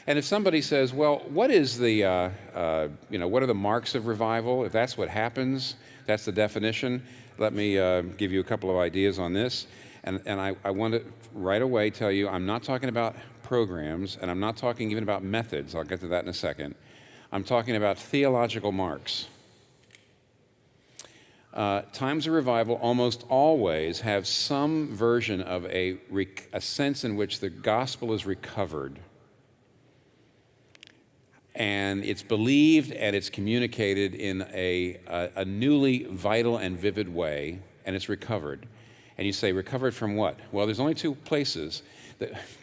And if somebody says, well, what is the, what are the marks of revival? If that's what happens, that's the definition, let me give you a couple of ideas on this. And I want to right away tell you, I'm not talking about programs, and I'm not talking even about methods. I'll get to that in a second. I'm talking about theological marks. Times of revival almost always have some version of a sense in which the gospel is recovered. And it's believed and it's communicated in a newly vital and vivid way, and it's recovered. And you say, recovered from what? Well, there's only two places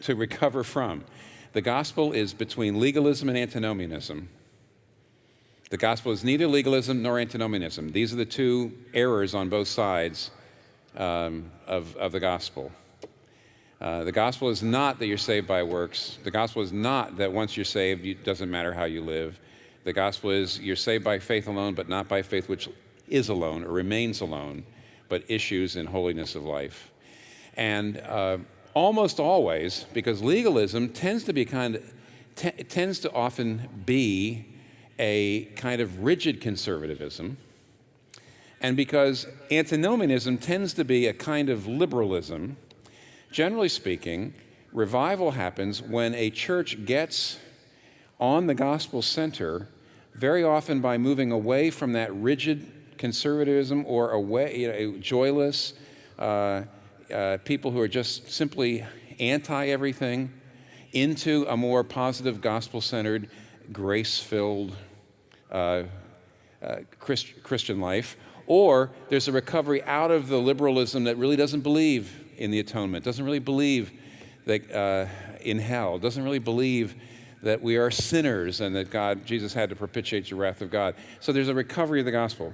to recover from. The gospel is between legalism and antinomianism. The gospel is neither legalism nor antinomianism. These are the two errors on both sides of the gospel. The gospel is not that you're saved by works. The gospel is not that once you're saved, it doesn't matter how you live. The gospel is you're saved by faith alone, but not by faith which is alone or remains alone, but issues in holiness of life. And almost always, because legalism tends to often be a kind of rigid conservatism, and because antinomianism tends to be a kind of liberalism, generally speaking, revival happens when a church gets on the gospel center, very often by moving away from that rigid conservatism or away, joyless, people who are just simply anti-everything, into a more positive, gospel-centered, grace-filled Christian life. Or there's a recovery out of the liberalism that really doesn't believe in the atonement, doesn't really believe that in hell, doesn't really believe that we are sinners and that Jesus had to propitiate the wrath of God. So there's a recovery of the gospel.